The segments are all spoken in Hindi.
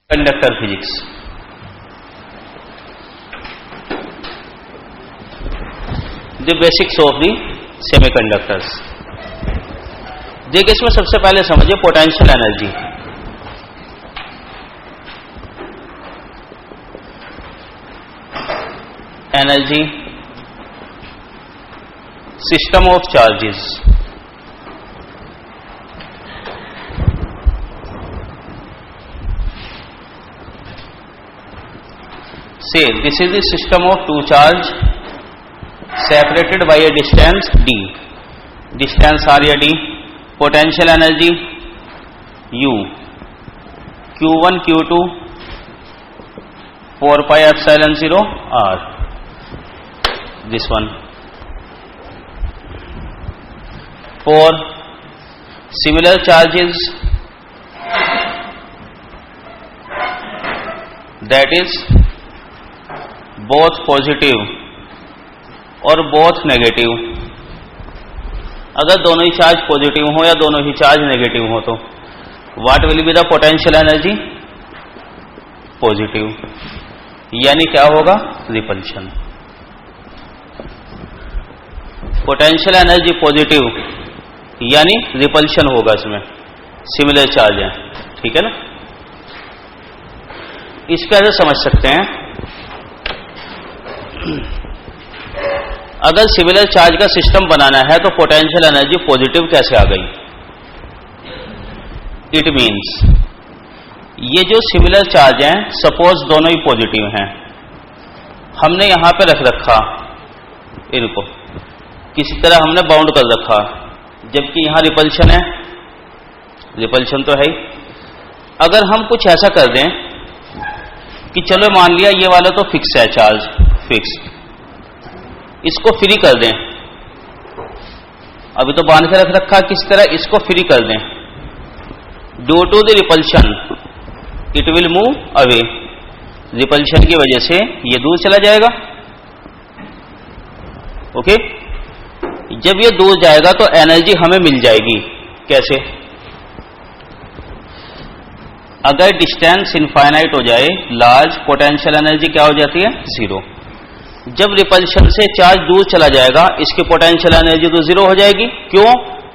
Conductor physics. The basics of the semiconductors. देखिए इसमें सबसे पहले समझिए potential energy. Energy system of charges. Say this is the system of two charge separated by a distance d. Distance r या d. Potential energy U. Q1 Q2 4 pi epsilon 0 r. This one. For similar charges, that is both positive और बोथ नेगेटिव. अगर दोनों ही चार्ज पॉजिटिव हो या दोनों ही चार्ज नेगेटिव हो तो what will be the potential energy? Positive. यानी क्या होगा? रिपल्शन. पोटेंशियल एनर्जी पॉजिटिव यानी रिपल्शन होगा इसमें. सिमिलर चार्ज है, ठीक है ना. इसका ऐसे समझ सकते हैं, अगर सिमिलर चार्ज का सिस्टम बनाना है तो पोटेंशियल एनर्जी पॉजिटिव कैसे आ गई? इट मींस ये जो सिमिलर चार्ज हैं, सपोज दोनों ही पॉजिटिव हैं, हमने यहां पे रख रखा इनको, किसी तरह हमने बाउंड कर रखा, जबकि यहां रिपल्शन है. रिपल्शन तो है ही. अगर हम कुछ ऐसा कर दें कि चलो मान लिया ये वाला तो फिक्स है चार्ज, फिक्स, इसको फ्री कर दें. अभी तो बांध के रख रखा, किस तरह इसको फ्री कर दें. Due to the repulsion it will move away. Repulsion की वजह से ये दूर चला जाएगा. ओके. जब ये दूर जाएगा तो एनर्जी हमें मिल जाएगी. कैसे? अगर डिस्टेंस इनफाइनाइट हो जाए, लार्ज, पोटेंशियल एनर्जी क्या हो जाती है? जीरो. जब रिपल्शन से चार्ज दूर चला जाएगा, इसकी पोटेंशियल एनर्जी तो जीरो हो जाएगी. क्यों?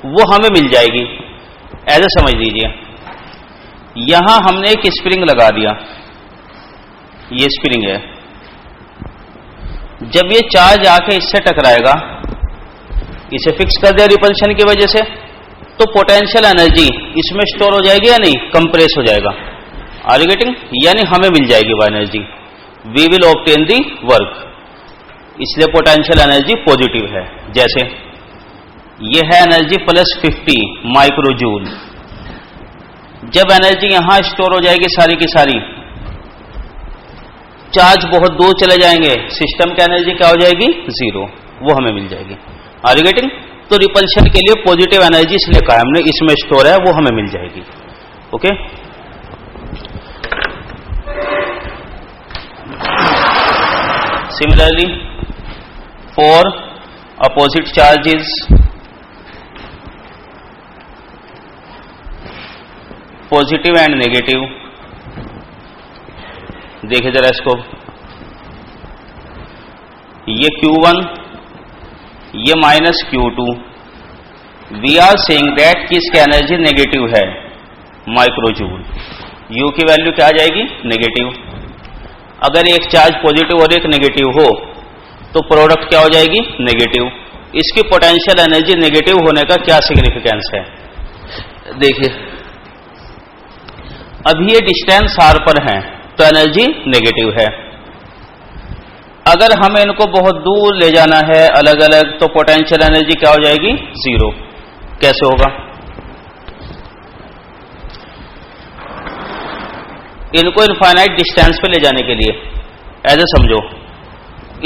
वो हमें मिल जाएगी. ऐसे समझ लीजिए, यहां हमने एक स्प्रिंग लगा दिया, ये स्प्रिंग है. जब ये चार्ज आके इससे टकराएगा, इसे फिक्स कर दिया रिपल्शन की वजह से, तो पोटेंशियल एनर्जी इसमें स्टोर हो जाएगी या नहीं? कंप्रेस हो जाएगा. Are you getting? यानी हमें मिल जाएगी वो energy. We will obtain the work. इसलिए पोटेंशियल एनर्जी पॉजिटिव है. जैसे ये है एनर्जी प्लस 50 माइक्रोजूल. जब एनर्जी यहां स्टोर हो जाएगी सारी की सारी, चार्ज बहुत दूर चले जाएंगे, सिस्टम की एनर्जी क्या हो जाएगी? जीरो. वो हमें मिल जाएगी. Are you getting? तो रिपल्शन के लिए पॉजिटिव एनर्जी इसलिए कहा हमने, इसमें स्टोर है, वो हमें मिल जाएगी. Okay. Similarly for opposite charges, positive and negative. देखिए जरा इसको, ये Q1, ये minus Q2. We are saying that कि इसकी एनर्जी नेगेटिव है, माइक्रोजूल. U की वैल्यू क्या आ जाएगी? नेगेटिव. अगर एक चार्ज पॉजिटिव और एक नेगेटिव हो तो प्रोडक्ट क्या हो जाएगी? नेगेटिव. इसकी पोटेंशियल एनर्जी नेगेटिव होने का क्या सिग्निफिकेंस है? देखिए, अभी ये डिस्टेंस r पर है तो एनर्जी नेगेटिव है. अगर हमें इनको बहुत दूर ले जाना है अलग अलग, तो पोटेंशियल एनर्जी क्या हो जाएगी? जीरो. कैसे होगा? इनको इनफाइनाइट डिस्टेंस पे ले जाने के लिए ऐसे समझो,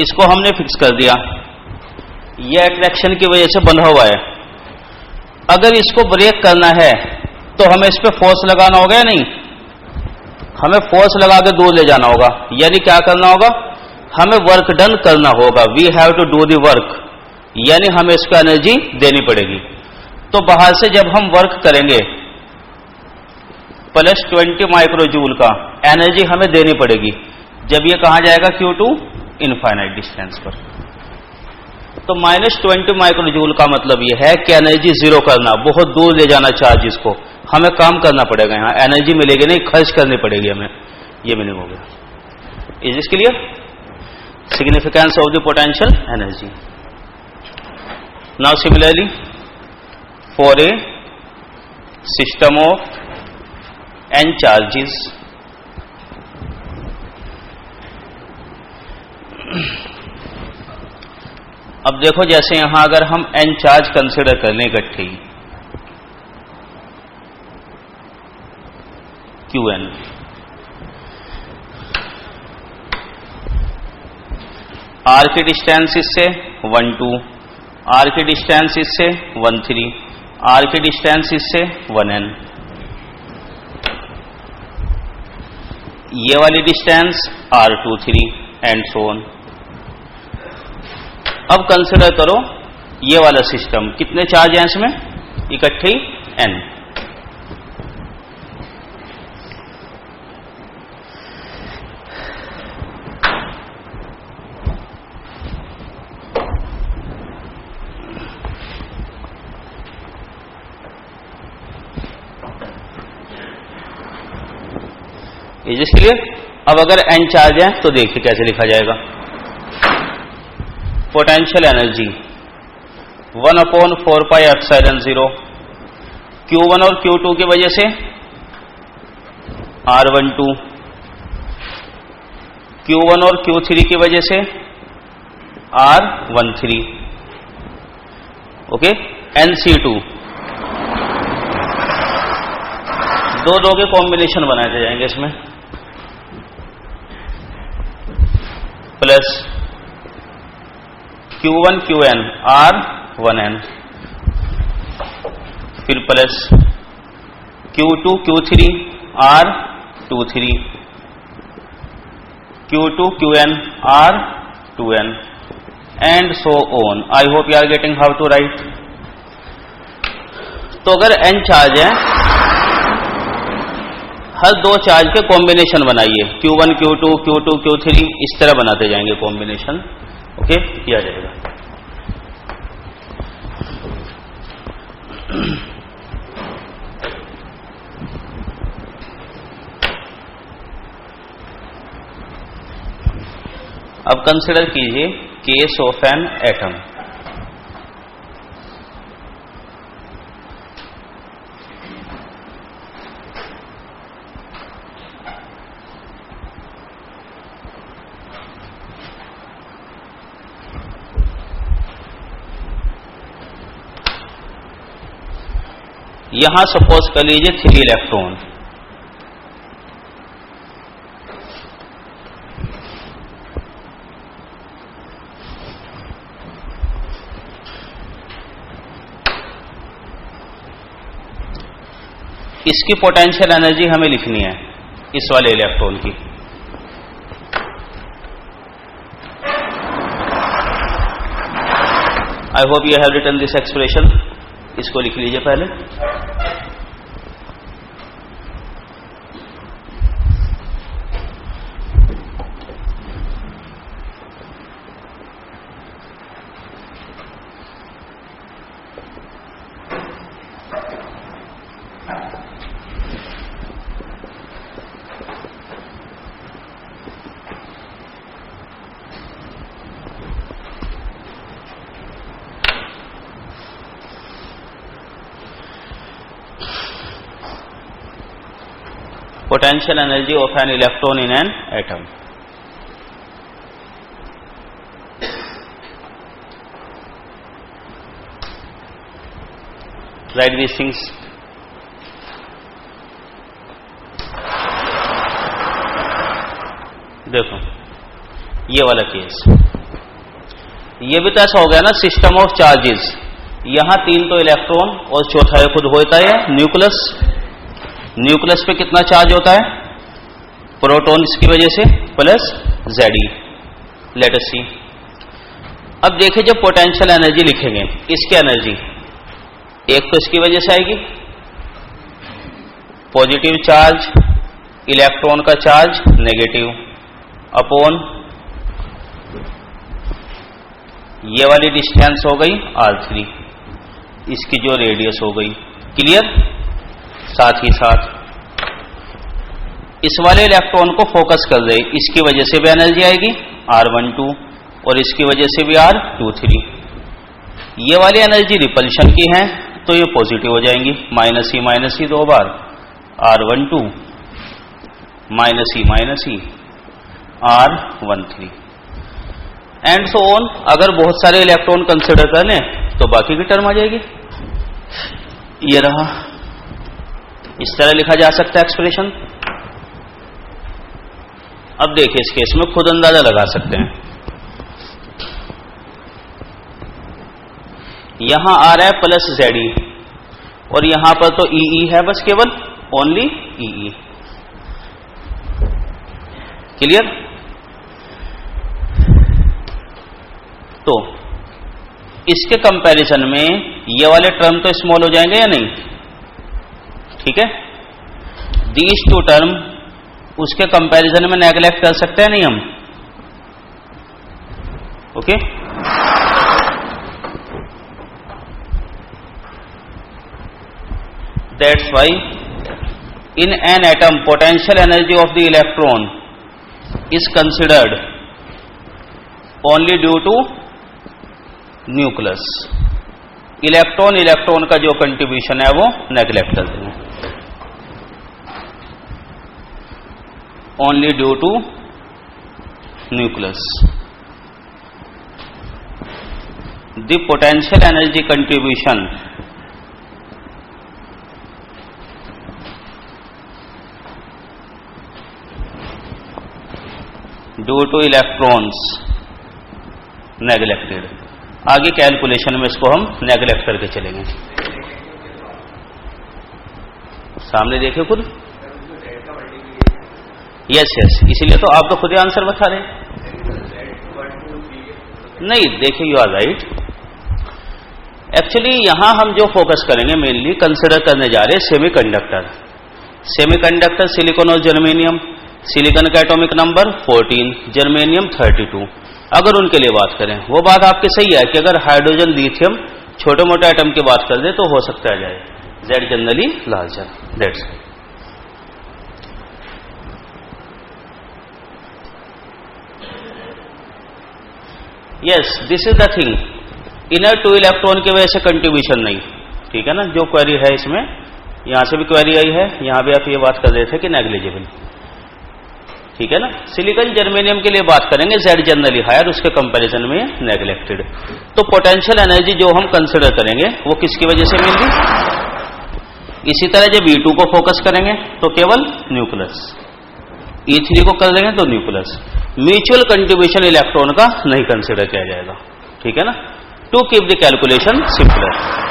इसको हमने फिक्स कर दिया, यह अट्रैक्शन की वजह से बंधा हुआ है. अगर इसको ब्रेक करना है तो हमें इस पे फोर्स लगाना होगा या नहीं? हमें फोर्स लगा के दूर ले जाना होगा. यानी क्या करना होगा? हमें वर्क डन करना होगा. We have to do the work. यानी हमें इसको एनर्जी देनी पड़ेगी. तो बाहर से जब हम वर्क करेंगे प्लस 20 माइक्रोजूल का, एनर्जी हमें देनी पड़ेगी जब ये कहां जाएगा Q2 इनफाइनाइट डिस्टेंस पर। तो -20 माइक्रोजूल का मतलब ये है कि एनर्जी जीरो करना, बहुत दूर ले जाना चार्जेस को, हमें काम करना पड़ेगा, यहां एनर्जी मिलेगी नहीं, खर्च करनी पड़ेगी हमें, ये मीनिंग हो गया। Is this clear? Significance of the potential energy. Now similarly for a system of n charges, अब देखो जैसे यहां अगर हम n चार्ज कंसिडर कर लें इकट्ठे ही, Qn, R की डिस्टेंस इससे 1 2, R की डिस्टेंस इससे 1 3, R की डिस्टेंस इससे 1n, ये वाली distance R2 3 and so on. अब कंसिडर करो ये वाला सिस्टम, कितने चार्ज हैं इसमें इकट्ठे ही n। Is this clear? अब अगर n चार्ज है तो देखिए कैसे लिखा जाएगा। पोटेंशियल एनर्जी 1/4πε0 Q1 और Q2 की वजह से R12, Q1 और Q3 की वजह से R13, ओके, NC2, दो के कॉम्बिनेशन बनाए जाएंगे इसमें, प्लस Q1 Qn R1n, फिर plus Q2 Q3 R23, Q2 Qn R2n and so on. I hope you are getting how to write. तो अगर n चार्ज है, हर दो चार्ज के कॉम्बिनेशन बनाइए, Q1 Q2 Q2 Q3, इस तरह बनाते जाएंगे कॉम्बिनेशन, ओके, किया जाएगा। अब कंसिडर कीजिए केस ऑफ एन एटम। यहां सपोज कर लीजिए 3 इलेक्ट्रॉन, इसकी पोटेंशियल एनर्जी हमें लिखनी है इस वाले इलेक्ट्रॉन की। I hope you have written this expression, इसको लिख लीजिए पहले। Potential energy of an electron in an atom. Write these things. देखो ये वाला केस, ये भी तो ऐसा हो गया ना, सिस्टम ऑफ चार्जेस। यहां 3 तो इलेक्ट्रॉन और चौथा है खुद होता है न्यूक्लियस। न्यूक्लियस पे कितना चार्ज होता है? प्रोटॉन की वजह से प्लस Ze। लेट अस सी। अब देखिए जब पोटेंशियल एनर्जी लिखेंगे, इसकी एनर्जी एक तो इसकी वजह से आएगी, पॉजिटिव चार्ज इलेक्ट्रॉन का चार्ज नेगेटिव अपॉन ये वाली डिस्टेंस हो गई r3, इसकी जो रेडियस हो गई। क्लियर? साथ ही साथ इस वाले इलेक्ट्रॉन को फोकस कर दे, इसकी वजह से भी एनर्जी आएगी r12 और इसकी वजह से भी r23। ये वाली एनर्जी रिपल्शन की है तो ये पॉजिटिव हो जाएंगी, minus E 2 bar r12 minus E r13 and so on. अगर बहुत सारे इलेक्ट्रॉन कंसिडर कर लें तो बाकी की टर्म आ जाएगी। ये रहा, इस तरह लिखा जा सकता है एक्सप्रेशन। अब देखिए इस केस में खुद अंदाजा लगा सकते हैं। यहां आ रहा है प्लस जेड और यहां पर तो ई है, बस केवल ओनली ई। क्लियर? तो इसके कंपैरिजन में ये वाले टर्म तो स्मॉल हो जाएंगे या नहीं? ठीक है, दीज टू टर्म उसके कंपैरिजन में नेगलेक्ट कर सकते हैं नहीं हम? Okay, that's why in an atom potential energy of the electron is considered only due to nucleus. Electron का जो कंट्रीब्यूशन है वो नेगलेक्ट कर देंगे, only due to nucleus. The potential energy contribution due to electrons neglected. आगे कैलकुलेशन में इसको हम नेगलेक्ट करके चलेंगे। सामने देखिए खुद। यस, इसीलिए तो आप तो खुद ही आंसर बता रहे हैं। नहीं, देखिए यू आर राइट। एक्चुअली यहां हम जो फोकस करेंगे मेनली कंसिडर करने जा रहे हैं सेमीकंडक्टर। सेमीकंडक्टर सिलिकॉन और जर्मेनियम। सिलिकॉन का एटॉमिक नंबर 14, जर्मेनियम 32। अगर उनके लिए बात करें, वो बात आपकी सही है कि अगर हाइड्रोजन लिथियम छोटे मोटे एटम की बात कर दे तो हो सकता है जाए Z generally larger. That's yes, this is the thing. Inner two electron की वजह से कंट्रीब्यूशन नहीं। ठीक है ना, जो क्वेरी है इसमें, यहां से भी क्वेरी आई है, यहां भी आप ये बात कर रहे थे कि नेग्लिजिबल। ठीक है ना, सिलिकॉन जर्मेनियम के लिए बात करेंगे जेड जनरली हायर, उसके कंपैरिजन में नेग्लेक्टेड। तो पोटेंशियल एनर्जी जो हम कंसिडर करेंगे वो किसकी वजह से मिल रही? इसी तरह जब E2 को फोकस करेंगे तो केवल न्यूक्लियस, E3 को कर देंगे तो न्यूक्लियस। म्यूचुअल कंट्रीब्यूशन इलेक्ट्रॉन का नहीं कंसिडर किया जाएगा। ठीक है ना, to keep the calculation simpler.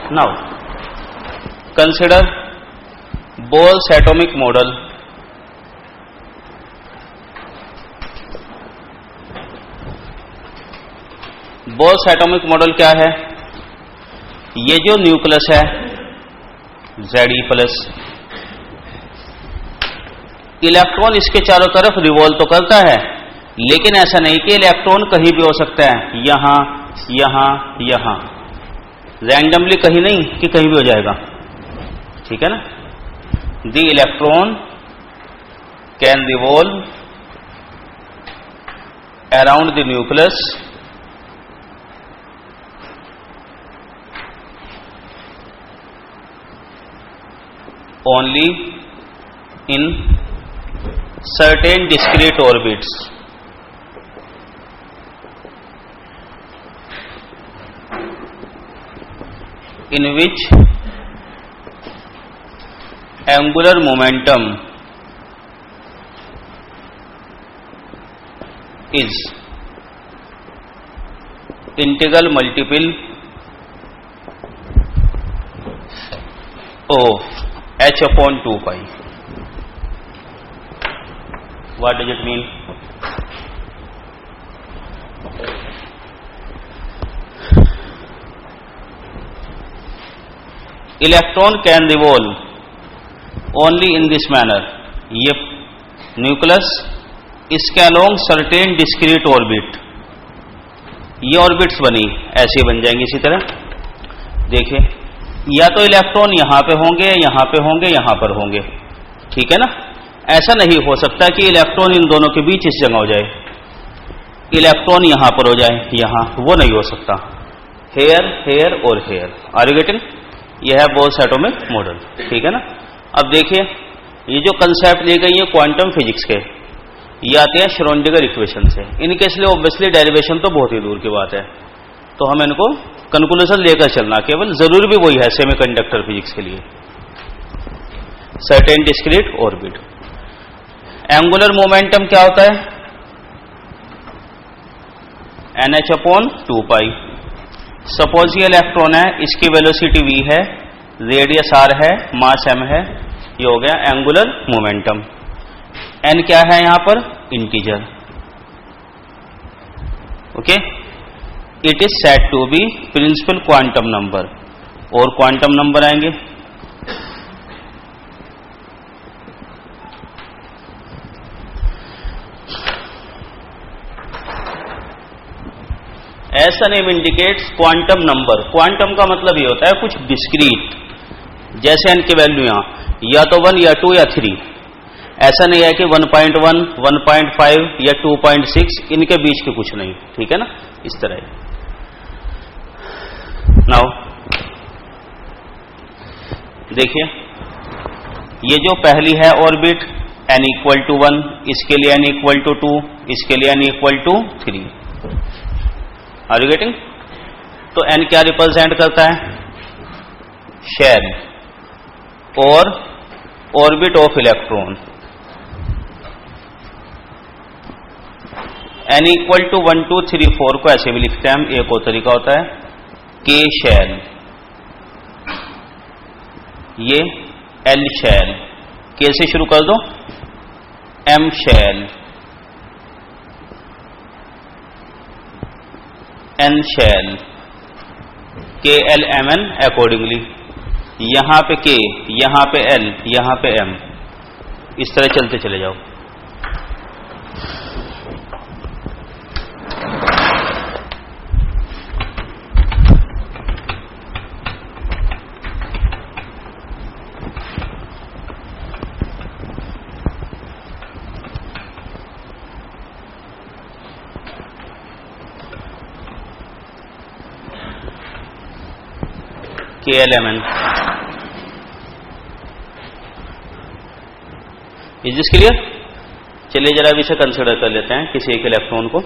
Now, consider Bohr's atomic model. Bohr's atomic model क्या है? ये जो न्यूक्लियस है Ze+, इलेक्ट्रॉन इसके चारों तरफ रिवॉल्व तो करता है, लेकिन ऐसा नहीं कि इलेक्ट्रॉन कहीं भी हो सकता है, यहां यहां यहां, रैंडमली कहीं नहीं कि कहीं भी हो जाएगा। ठीक है ना, the electron can revolve around the nucleus only in certain discrete orbits in which angular momentum is integral multiple of h/2 pi. What does it mean? Electron can revolve only in this manner, ये न्यूक्लियस इसके अलोंग सर्टेन डिस्क्रीट ऑर्बिट, ये ऑर्बिट्स बनी ऐसे बन जाएंगे इसी तरह। देखिए, या तो इलेक्ट्रॉन यहां पे होंगे, यहां पे होंगे, यहां पर होंगे, ठीक है ना। ऐसा नहीं हो सकता कि इलेक्ट्रॉन इन दोनों के बीच इस जगह हो जाए, इलेक्ट्रॉन यहां पर हो जाए यहां, वो नहीं हो सकता। हेयर हेयर और हेयर, आर यू गेटिंग? यह है बोर्स एटॉमिक मॉडल, ठीक है ना। अब देखिए, ये जो कंसेप्ट दी गई है क्वांटम फिजिक्स के, ये आते हैं श्रोडिंगर इक्वेशन से। इनके इसलिए ऑब्वियसली डेरिवेशन तो बहुत ही दूर की बात है, तो हम इनको कंक्लूजन लेकर चलना, केवल जरूर भी वही है सेमीकंडक्टर फिजिक्स के लिए। Certain discrete orbit. Angular momentum क्या होता है? NH/2π। सपोज ये इलेक्ट्रॉन है, इसकी वेलोसिटी v है, रेडियस r है, मास m है, ये हो गया एंगुलर मोमेंटम। n क्या है यहां पर? Integer. Okay, it is said to be principal quantum number, और क्वांटम नंबर आएंगे। ऐसा name indicates quantum number. Quantum का मतलब ये होता है कुछ डिस्क्रीट, जैसे n की वैल्यू यहां या तो 1 या 2 या 3, ऐसा नहीं है कि 1.1, 1.5 या 2.6, इनके बीच के कुछ नहीं, ठीक है ना, इस तरह। नाउ देखिए, ये जो पहली है ऑर्बिट n=1, इसके लिए n=2, इसके लिए n=3, आर यू गेटिंग? तो n क्या रिप्रेजेंट करता है? शेल और ऑर्बिट ऑफ इलेक्ट्रॉन। n=1 2 3 4 को ऐसे भी लिखते हैं हम। एक और तरीका होता है k शेल, ये l शेल, k से शुरू कर दो, m shell, n shell, KLMN accordingly. यहां पे k, यहां पे l, यहां पे m, इस तरह चलते चले जाओ। KLMN, is this clear? चलिए जरा अभी इसे कंसिडर कर लेते हैं किसी एक इलेक्ट्रॉन को।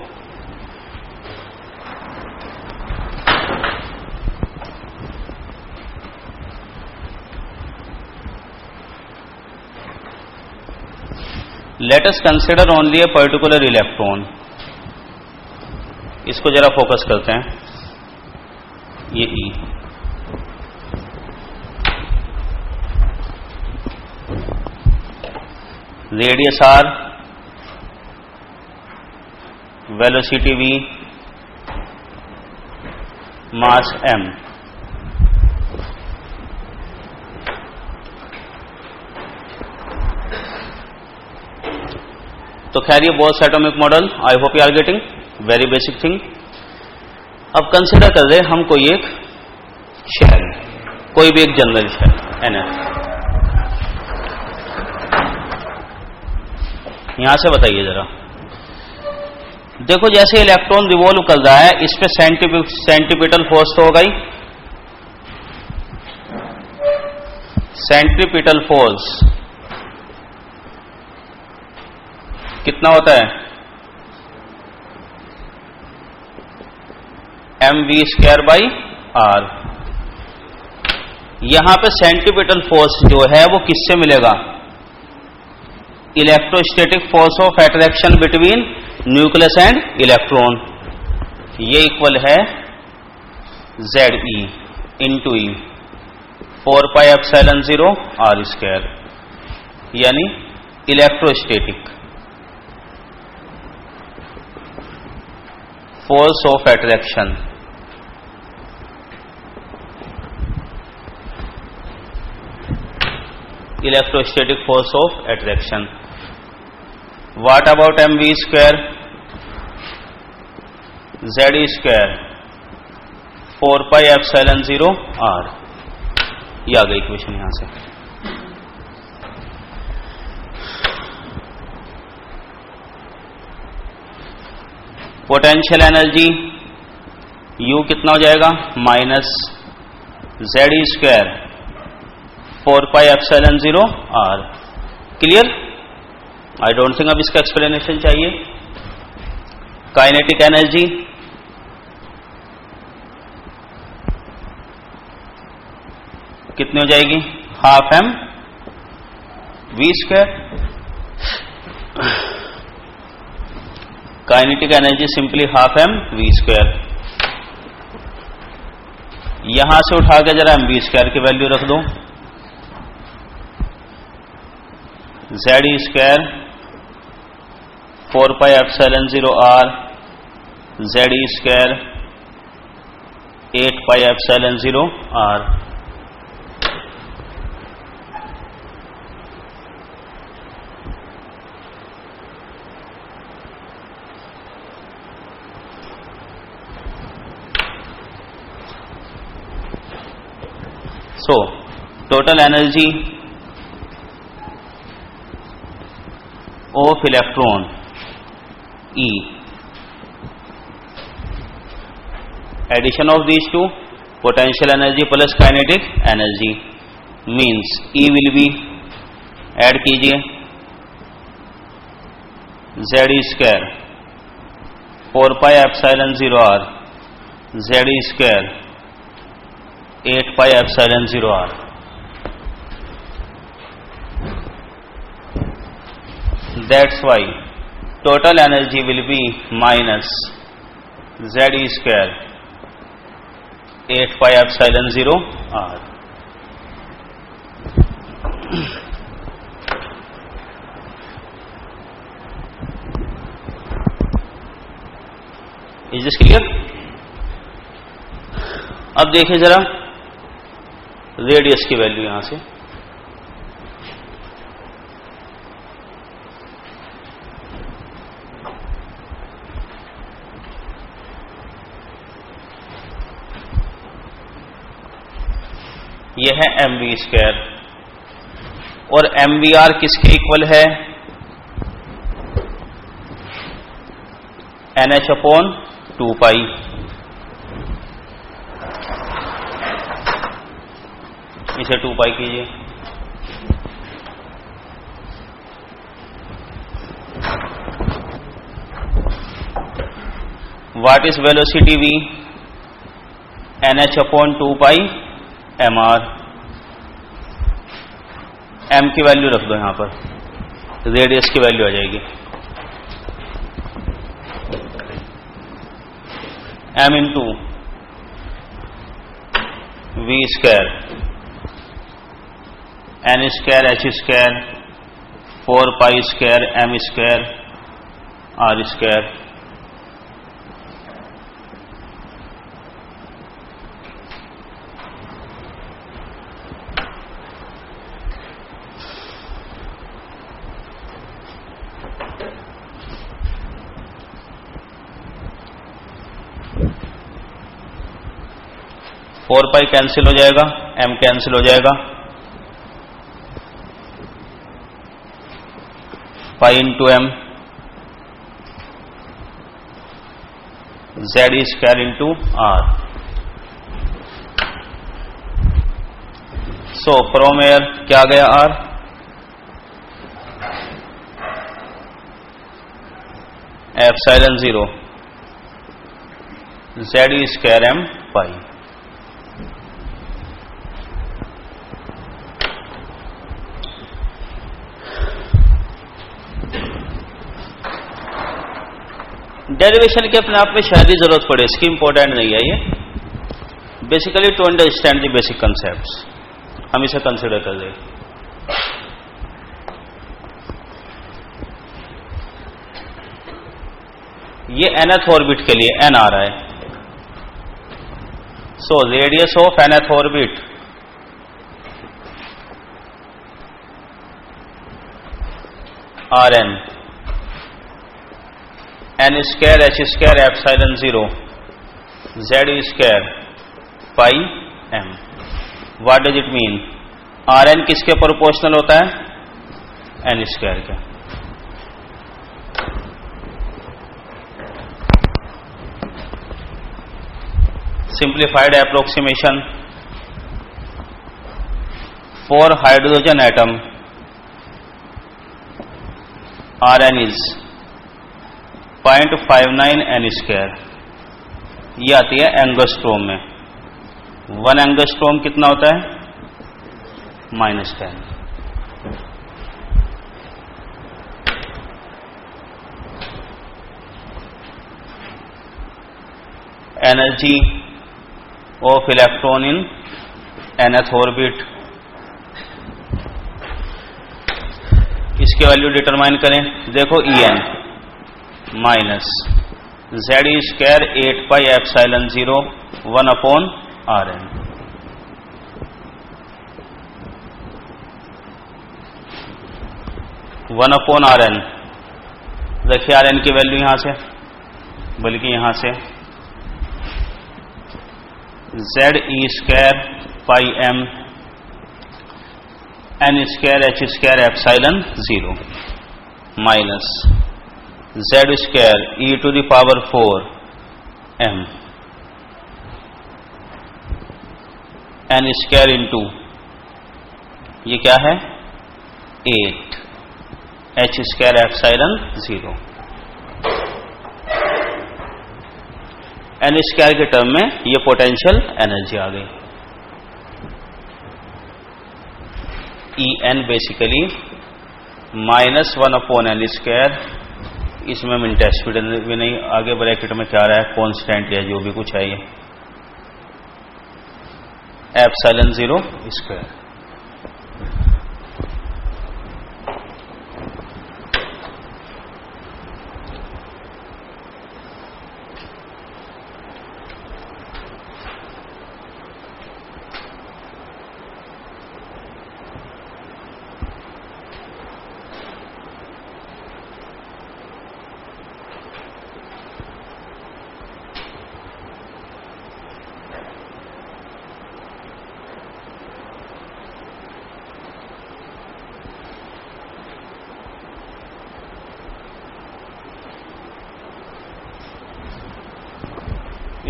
Let us consider only a particular electron. इसको जरा फोकस करते हैं, ये E। Radius r, velocity v, mass m। तो खैर ये Bohr's atomic model, I hope you are getting, very basic thing. अब कंसिडर कर रहे हम कोई एक शेल, कोई भी एक जनरल शेल NF। यहां से बताइए जरा, देखो जैसे इलेक्ट्रॉन रिवॉल्व कर रहा है, इस पे सेंट्रीपिटल फोर्स तो होगा ही। सेंट्रीपिटल फोर्स कितना होता है? mv²/r। यहां पे सेंट्रीपिटल फोर्स जो है वो किससे मिलेगा? Electrostatic force of attraction between nucleus and electron, ये इक्वल है ZE इंटू E 4πε0 r², यानी electrostatic force of attraction electrostatic force of attraction. What about mv square? Z square 4 pi epsilon 0 r. ये आ गई इक्वेशन यहां से. पोटेंशियल एनर्जी U कितना हो जाएगा? Minus Z square 4 pi epsilon 0 R. Clear? I don't think अब इसका एक्सप्लेनेशन चाहिए. काइनेटिक एनर्जी कितनी हो जाएगी? Half m v square. Kinetic energy simply half m v square. यहां से उठा के जरा mv स्क्वायर की वैल्यू रख दो. Z square 4 pi epsilon 0 r Z square 8 pi epsilon 0 r. So total energy of electron E, addition of these two, potential energy plus kinetic energy, means E will be, add कीजिए, Z square 4 pi epsilon 0 r Z square 8 pi epsilon 0 r. That's why total energy will be minus Z square 8 pi epsilon 0 r. Is this clear? अब देखिए जरा रेडियस की वैल्यू यहां से. यह है mv स्क्वायर और mvr किसके इक्वल है? nh अपॉन 2 पाई. इसे 2 पाई कीजिए. What is velocity v? nh upon 2 pi mr. m की वैल्यू रख दो यहां पर, रेडियस की वैल्यू आ जाएगी m into v square n square h square 4 pi square m square r square. Four pi cancel हो जाएगा, m कैंसिल हो जाएगा, pi into m Z square into r. So from air क्या गया r? Epsilon 0 Z square m पाई. डेरिवेशन की अपने आप में शायद ही जरूरत पड़े, इसकी इंपॉर्टेंट नहीं है ये. Basically to understand the basic concepts हम इसे कंसिडर कर रहे. ये nth ऑर्बिट के लिए n आ रहा है. So radius of nth orbit Rn n square h square epsilon 0 z square pi m. What does it mean? Rn किसके प्रोपोर्शनल होता है? n स्क्वायर के. Simplified approximation. For hydrogen atom, Rn is 0.59 n square. ये आती है एंगस्ट्रोम में. 1 एंगस्ट्रोम कितना होता है? -10. Energy of electron in nth orbit, इसके वैल्यू डिटरमाइन करें. देखो En minus Z square 8 pi epsilon 0 1 upon Rn. One upon Rn. देखिए Rn की वैल्यू यहां से, बल्कि यहां से Z E square pi M n square h square epsilon 0 minus Z square e to the power 4 m n square into ये क्या है 8 h square epsilon 0. n square के टर्म में ये पोटेंशियल एनर्जी आ गई. En basically -1 upon n square. इसमें हम इंटेस्ट भी नहीं, आगे ब्रैकेट में क्या रहा है कांस्टेंट या जो भी कुछ है ये एप्सिलॉन 0 स्क्वायर.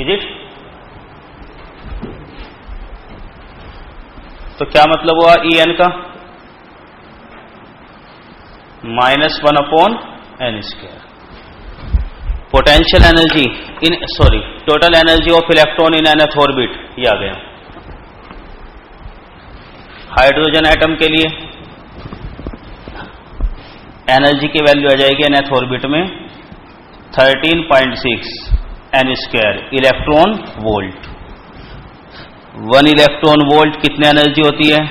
Is it? तो क्या मतलब हुआ En का? -1 upon n square. Potential energy in total energy of electron in nth orbit ये आ गया. हाइड्रोजन एटम के लिए एनर्जी की वैल्यू आ जाएगी nth ऑर्बिट में 13.6 n square electron volt. 1 electron volt कितनी एनर्जी होती है?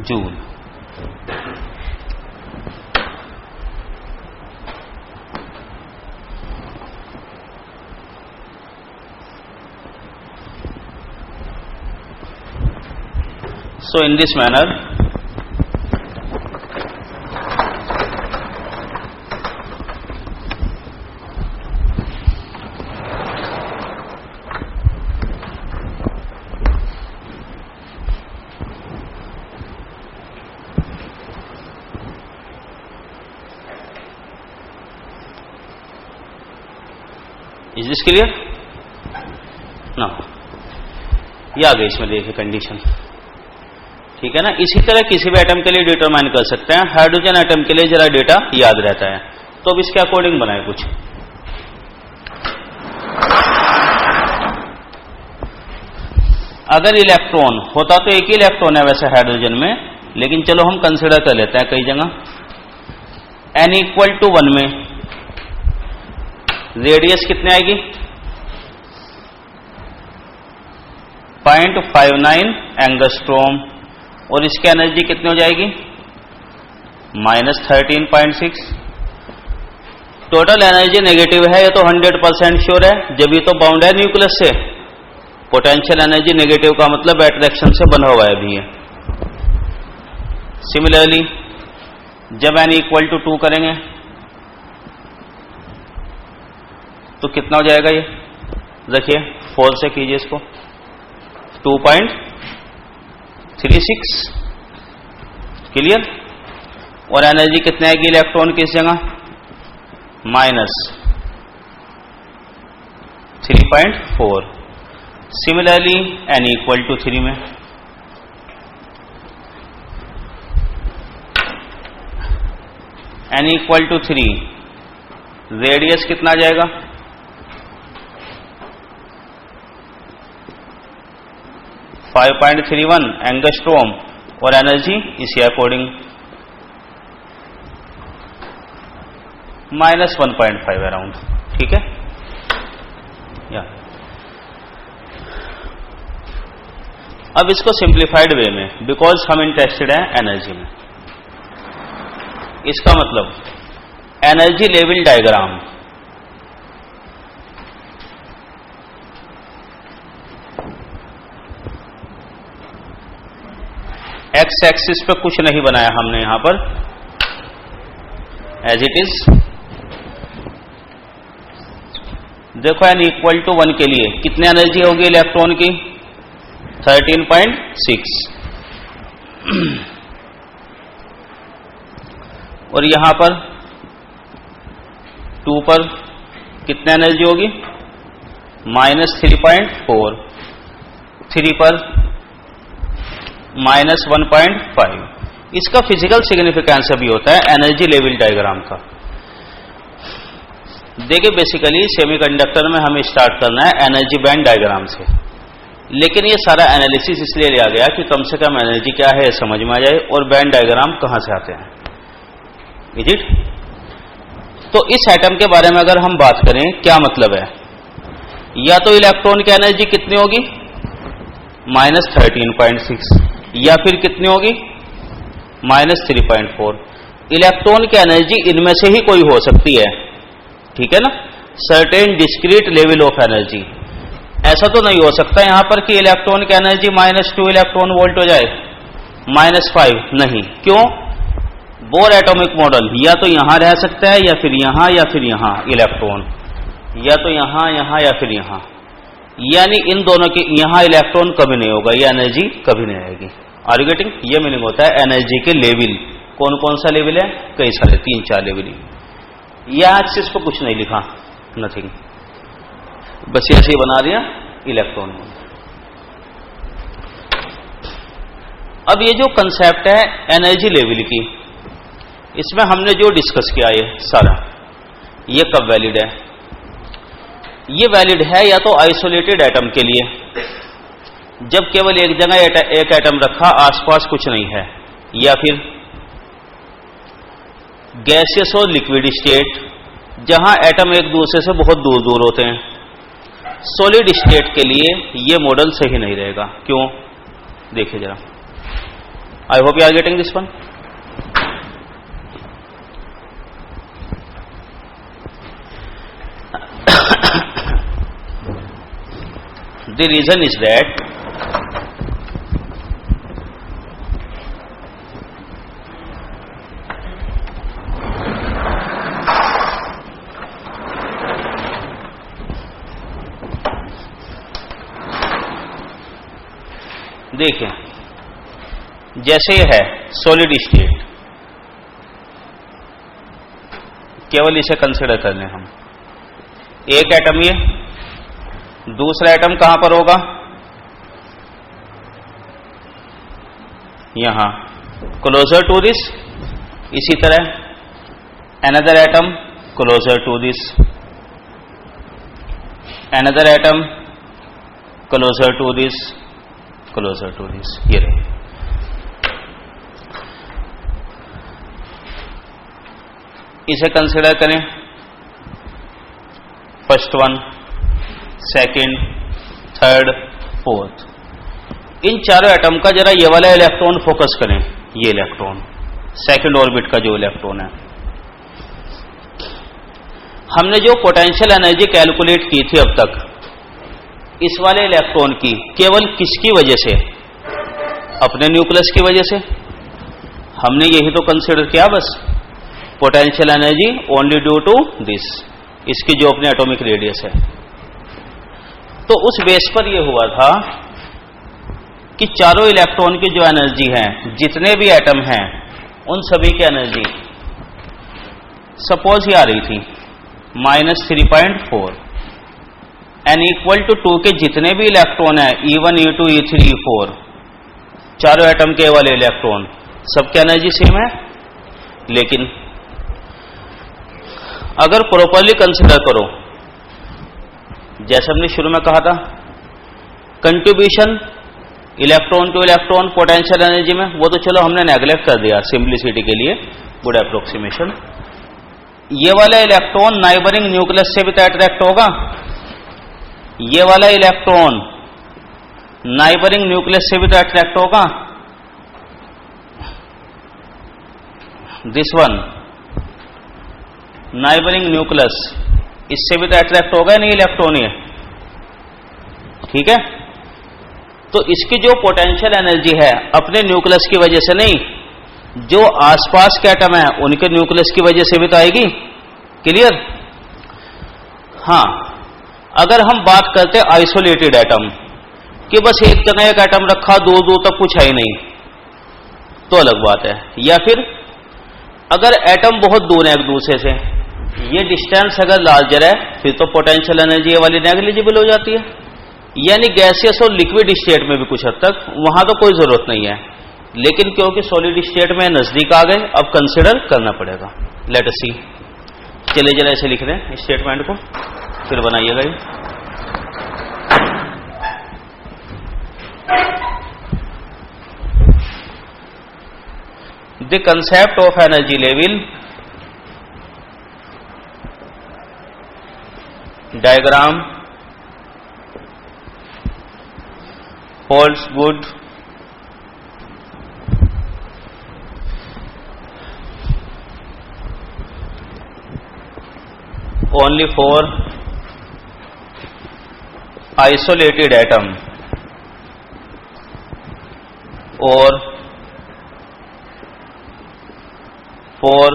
Joule. So in this manner is this clear? ना ये आ गई इसमें देखिए कंडीशन. ठीक है ना. इसी तरह किसी भी एटम के लिए डिटरमाइन कर सकते हैं. हाइड्रोजन एटम के लिए जरा डेटा याद रहता है तो अब इसके अकॉर्डिंग बनाए कुछ. अगर इलेक्ट्रॉन होता तो एक ही इलेक्ट्रॉन है वैसे हाइड्रोजन में, लेकिन चलो हम कंसिडर कर लेते हैं कई जगह. n = 1 में रेडियस कितने आएगी? 0.59 एंगस्ट्रोम. और इसकी एनर्जी कितनी हो जाएगी? -13.6. टोटल एनर्जी नेगेटिव है, ये तो 100% श्योर है. जब ये तो बाउंड है न्यूक्लियस से, पोटेंशियल एनर्जी नेगेटिव का मतलब अट्रैक्शन से बना हुआ है भी है. सिमिलरली जब n इक्वल टू 2 करेंगे तो कितना हो जाएगा ये? देखिए 4 से कीजिए इसको, 2.36। क्लियर? और एनर्जी कितने आएगी इलेक्ट्रॉन की इस जगह? -3.4। सिमिलरली n इक्वल टू 3 में n इक्वल टू 3, रेडियस कितना आ जाएगा? 5.31 एंगस्ट्रॉम, और एनर्जी इसी अकॉर्डिंग -1.5 अराउंड। ठीक है? या अब इसको सिंप्लीफाइड वे में, बिकॉज हम इंटरेस्टेड हैं एनर्जी में, इसका मतलब energy level diagram x axis पे कुछ नहीं बनाया हमने यहां पर, एज इट इज। देखो n इक्वल टू 1 के लिए कितनी एनर्जी होगी इलेक्ट्रॉन की? 13.6। और यहां पर 2 पर कितनी एनर्जी होगी? -3.4, 3 पर -1.5। इसका फिजिकल सिग्निफिकेंस भी होता है एनर्जी लेवल डायग्राम का। देखिए बेसिकली सेमीकंडक्टर में हमें स्टार्ट करना है एनर्जी बैंड डायग्राम से, लेकिन ये सारा एनालिसिस इसलिए लिया गया कि कम से कम एनर्जी क्या है समझ में आ जाए और बैंड डायग्राम कहां से आते हैं। Is it? तो इस एटम के बारे में अगर हम बात करें, क्या मतलब है? या तो इलेक्ट्रॉन की एनर्जी कितनी होगी? -13.6, या फिर कितनी होगी? -3.4। इलेक्ट्रॉन की एनर्जी इनमें से ही कोई हो सकती है, ठीक है ना? Certain discrete level of energy. ऐसा तो नहीं हो सकता यहां पर कि इलेक्ट्रॉन की एनर्जी -2 इलेक्ट्रॉन वोल्ट हो जाए, -5 नहीं। क्यों? बोर एटॉमिक मॉडल या तो यहां रह सकता है या फिर यहां या फिर यहां इलेक्ट्रॉन, या तो यहां या फिर यहां, यानी इन दोनों के यहां इलेक्ट्रॉन कभी नहीं होगा, ये एनर्जी कभी नहीं आएगी। Are you getting? ये मीनिंग होता है एनर्जी के लेवल। कौन कौन सा लेवल है? कई सारे, 3-4 लेवल। यह एक्सिस को कुछ नहीं लिखा, नथिंग, बस ऐसे ही बना दिया इलेक्ट्रॉन। अब ये जो कंसेप्ट है एनर्जी लेवल की, इसमें हमने जो डिस्कस किया ये सारा, ये कब वैलिड है? ये वैलिड है या तो आइसोलेटेड एटम के लिए, जब केवल एक जगह एक एटम रखा, आसपास कुछ नहीं है, या फिर गैसियस और लिक्विड स्टेट, जहां एटम एक दूसरे से बहुत दूर दूर होते हैं। सॉलिड स्टेट के लिए ये मॉडल सही नहीं रहेगा। क्यों? देखिए जरा, I hope you are getting this one. The reason is that देखिए जैसे ये है सॉलिड स्टेट, केवल इसे कंसिडर कर लें हम। एक एटम ये, दूसरा एटम कहां पर होगा? यहां, क्लोजर टू दिस। इसी तरह another atom closer to this, another atom closer to this, closer to this। ये रहे। इसे कंसिडर करें, first one, second, third, fourth. इन चारों एटम का जरा ये वाला इलेक्ट्रॉन फोकस करें, ये इलेक्ट्रॉन सेकंड ऑर्बिट का जो इलेक्ट्रॉन है। हमने जो पोटेंशियल एनर्जी कैलकुलेट की थी अब तक इस वाले इलेक्ट्रॉन की, केवल किसकी वजह से? अपने न्यूक्लियस की वजह से। हमने यही तो कंसिडर किया बस, potential energy only due to this, इसकी जो अपने एटॉमिक रेडियस है। तो उस बेस पर यह हुआ था कि चारों इलेक्ट्रॉन की जो एनर्जी है, जितने भी एटम हैं उन सभी की एनर्जी सपोज ये आ रही थी -3.4 एन इक्वल टू 2 के जितने भी इलेक्ट्रॉन है E1 E2 E3 E4, चारों एटम के वाले इलेक्ट्रॉन सबकी एनर्जी सेम है। लेकिन अगर प्रॉपरली कंसिडर करो, जैसे हमने शुरू में कहा था, contribution electron two electron potential energy में, वो तो चलो हमने नेग्लेक्ट कर दिया सिंप्लिसिटी के लिए, गुड अप्रोक्सीमेशन। ये वाला इलेक्ट्रॉन नाइबरिंग न्यूक्लियस से भी तो अट्रैक्ट होगा, ये वाला इलेक्ट्रॉन नाइबरिंग न्यूक्लियस से भी तो अट्रैक्ट होगा, दिस वन नाइबरिंग न्यूक्लियस, इससे भी तो अट्रैक्ट होगा नहीं इलेक्ट्रॉन ये, ठीक है। तो इसकी जो पोटेंशियल एनर्जी है अपने न्यूक्लियस की वजह से नहीं, जो आसपास के एटम है उनके न्यूक्लियस की वजह से भी तो आएगी। क्लियर? हां, अगर हम बात करते आइसोलेटेड एटम कि बस एक जगह एक एटम रखा, दूर दूर तक कुछ है ही नहीं, तो अलग बात है। या फिर अगर एटम बहुत दूर है एक दूसरे से, ये डिस्टेंस अगर लार्जर है, फिर तो पोटेंशियल एनर्जी ये वाली नेग्लिजिबल हो जाती है। यानी गैसियस और लिक्विड स्टेट में भी कुछ हद तक वहां तो कोई जरूरत नहीं है, लेकिन क्योंकि सॉलिड स्टेट में नजदीक आ गए, अब कंसिडर करना पड़ेगा। लेट अस सी, चले जरा ऐसे लिख दें स्टेटमेंट को, फिर बनाइएगा ये। The concept of energy level diagram holds good only for isolated atom or for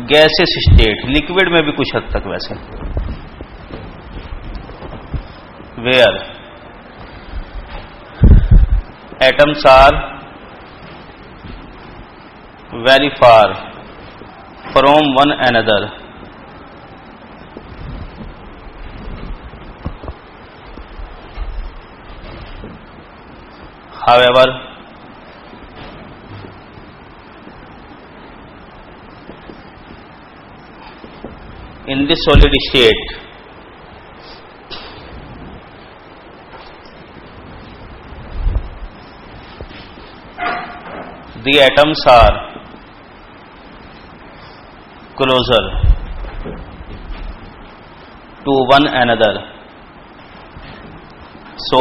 gaseous state, liquid में भी कुछ हद तक वैसे, where atoms are very far from one another, however in the solid state the atoms are closer to one another, so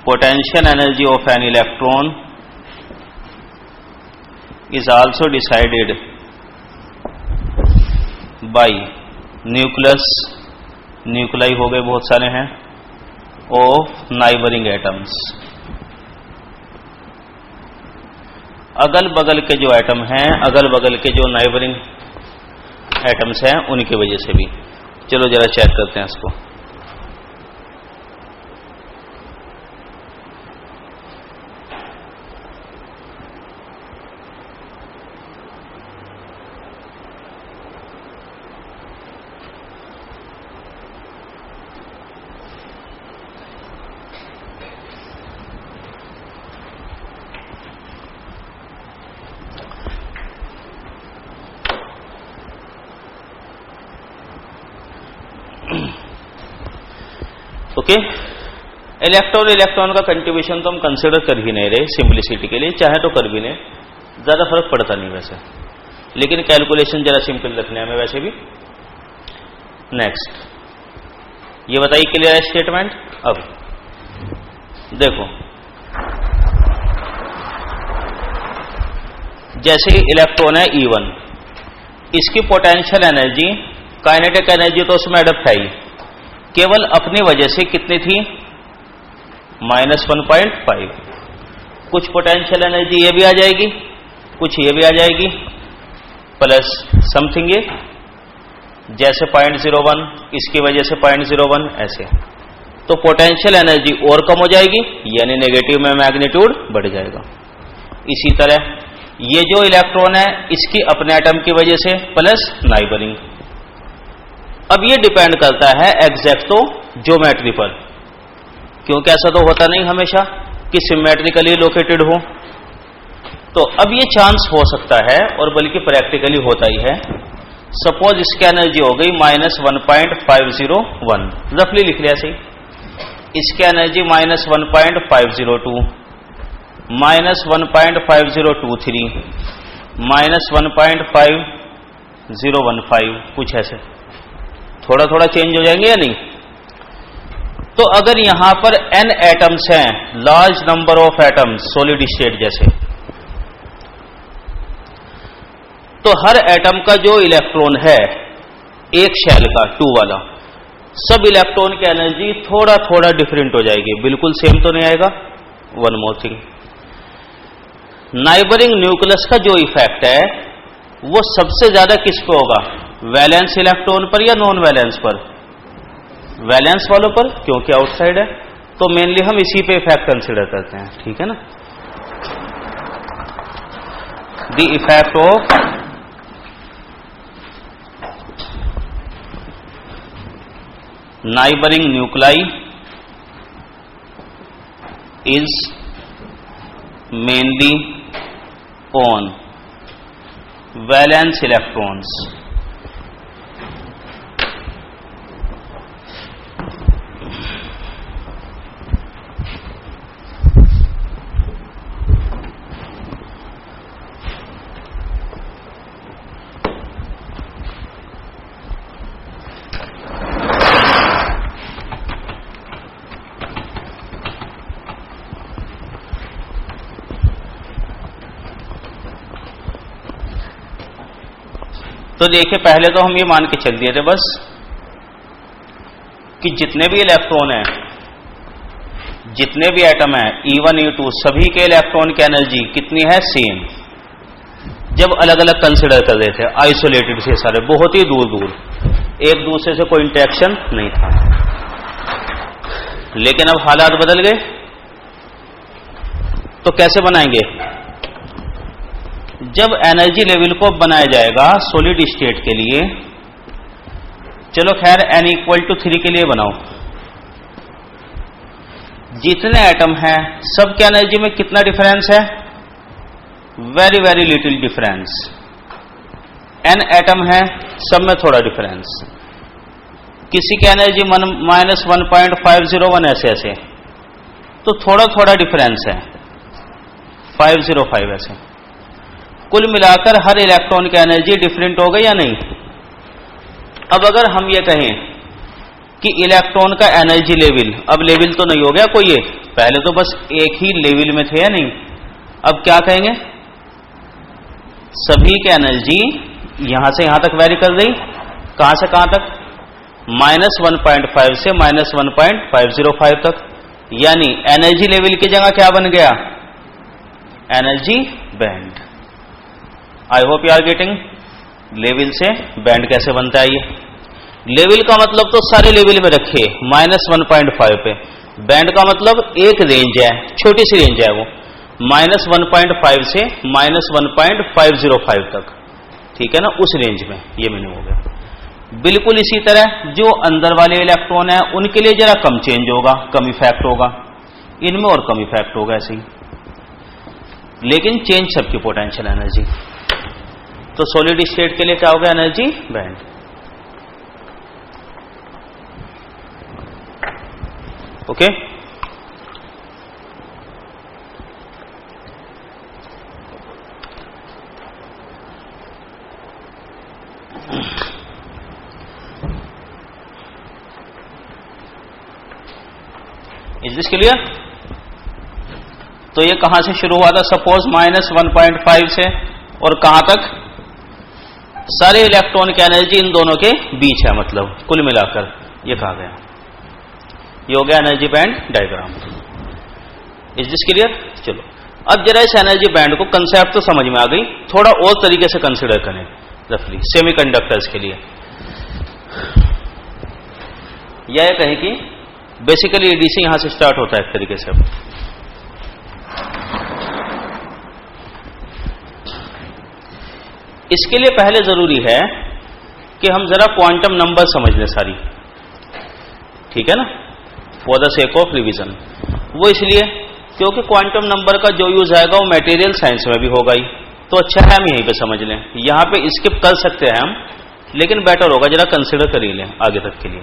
potential energy of an electron is also decided by nucleus, nuclei हो गए बहुत सारे हैं, of neighboring atoms, अगल बगल के जो एटम हैं, अगल बगल के जो नाइबरिंग एटम्स हैं उनकी वजह से भी। चलो जरा चेक करते हैं इसको। ओके, इलेक्ट्रॉन का कंट्रीब्यूशन तो हम कंसिडर कर ही नहीं रहे सिंपलिसिटी के लिए, चाहे तो कर भी नहीं, ज्यादा फर्क पड़ता नहीं वैसे, लेकिन कैलकुलेशन जरा सिंपल रखने हमें वैसे भी। नेक्स्ट, ये बताइए क्लियर है स्टेटमेंट। अब देखो, जैसे इलेक्ट्रॉन है E1, इसकी पोटेंशियल एनर्जी, काइनेटिक एनर्जी तो उसमें एडप्ट आई, केवल अपनी वजह से कितनी थी, -1.5। कुछ पोटेंशियल एनर्जी ये भी आ जाएगी, कुछ ये भी आ जाएगी, प्लस समथिंग ये, जैसे 0.01, इसकी वजह से 0.01 ऐसे। तो पोटेंशियल एनर्जी और कम हो जाएगी, यानी नेगेटिव में मैग्नीट्यूड बढ़ जाएगा। इसी तरह ये जो इलेक्ट्रॉन है इसकी अपने एटम की वजह से प्लस नाइबरिंग। अब ये डिपेंड करता है एग्जैक्टो ज्योमेट्री पर, क्योंकि ऐसा तो होता नहीं हमेशा कि सिमेट्रिकली लोकेटेड हो। तो अब ये चांस हो सकता है, और बल्कि प्रैक्टिकली होता ही है। सपोज इसकी एनर्जी हो गई -1.501, रफली लिख लिया सही। इसकी एनर्जी -1.502, -1.5023, -1.5015, कुछ ऐसे थोड़ा थोड़ा चेंज हो जाएंगे या नहीं। तो अगर यहां पर n एटम्स हैं, large number of atoms solid state जैसे, तो हर एटम का जो इलेक्ट्रॉन है एक शेल का 2 वाला, सब इलेक्ट्रॉन की एनर्जी थोड़ा थोड़ा डिफरेंट हो जाएगी, बिल्कुल सेम तो नहीं आएगा। One more thing, neighbouring nucleus का जो इफेक्ट है वो सबसे ज्यादा किस पे होगा, वैलेंस इलेक्ट्रॉन पर या नॉन वैलेंस पर? वैलेंस वालों पर, क्योंकि आउटसाइड है। तो मेनली हम इसी पे इफेक्ट कंसिडर करते हैं, ठीक है ना। The effect of neighboring nuclei is mainly on valence electrons. तो देखिए, पहले तो हम ये मान के चल दिए थे बस कि जितने भी इलेक्ट्रॉन हैं, जितने भी एटम हैं, E1 E2, सभी के इलेक्ट्रॉन की एनर्जी कितनी है, सेम। जब अलग अलग कंसिडर कर रहे थे, आइसोलेटेड थे सारे, बहुत ही दूर दूर, एक दूसरे से कोई इंटरेक्शन नहीं था। लेकिन अब हालात बदल गए, तो कैसे बनाएंगे? जब एनर्जी लेवल को बनाया जाएगा सॉलिड स्टेट के लिए, चलो खैर n = 3 के लिए बनाओ, जितने एटम हैं सबके एनर्जी में कितना डिफरेंस है, very very little difference. n atom है, सब में थोड़ा डिफरेंस। किसी की एनर्जी -1.501 ऐसे ऐसे, तो थोड़ा थोड़ा डिफरेंस है, 505 ऐसे। कुल मिलाकर हर इलेक्ट्रॉन की एनर्जी डिफरेंट हो गई या नहीं? अब अगर हम ये कहें कि इलेक्ट्रॉन का एनर्जी लेवल, अब लेवल तो नहीं हो गया कोई, एक पहले तो बस एक ही लेवल में थे या नहीं, अब क्या कहेंगे, सभी की एनर्जी यहां से यहां तक वेरी कर गई। कहां से कहां तक? -1.5 से -1.505 तक। यानी एनर्जी लेवल की जगह क्या बन गया, energy band. I hope you are getting. Level से बैंड कैसे बनता है ये? लेवल का मतलब तो सारे लेवल में रखे -1.5 पे, बैंड का मतलब एक रेंज है, छोटी सी रेंज है वो, -1.5 से -1.505 तक, ठीक है ना, उस रेंज में ये मीनिंग हो गया। बिल्कुल इसी तरह जो अंदर वाले इलेक्ट्रॉन है उनके लिए जरा कम चेंज होगा, कम इफेक्ट होगा, इनमें और कम इफेक्ट होगा ऐसे ही, लेकिन चेंज सबकी पोटेंशियल एनर्जी। तो सॉलिड स्टेट के लिए क्या होगा, energy band. Okay, is this clear? तो ये कहां से शुरू हुआ था, सपोज -1.5 से, और कहां तक, सारे इलेक्ट्रॉन की एनर्जी इन दोनों के बीच है, मतलब कुल मिलाकर ये कहा गया। ये हो गया energy band diagram. Is this clear? चलो अब जरा इस एनर्जी बैंड को, कंसेप्ट तो समझ में आ गई, थोड़ा और तरीके से कंसिडर करें रफली सेमीकंडक्टर्स के लिए। यह कहें कि बेसिकली एडीसी यहां से स्टार्ट होता है एक तरीके से। इसके लिए पहले जरूरी है कि हम जरा क्वांटम नंबर समझ लें सारी, ठीक है ना, for the sake of revision. वो इसलिए क्योंकि क्वांटम नंबर का जो यूज आएगा वो मटेरियल साइंस में भी होगा ही, तो अच्छा है हम यहीं पे समझ लें। यहां पे स्किप कर सकते हैं हम, लेकिन बेटर होगा जरा कंसिडर कर ही लें आगे तक के लिए।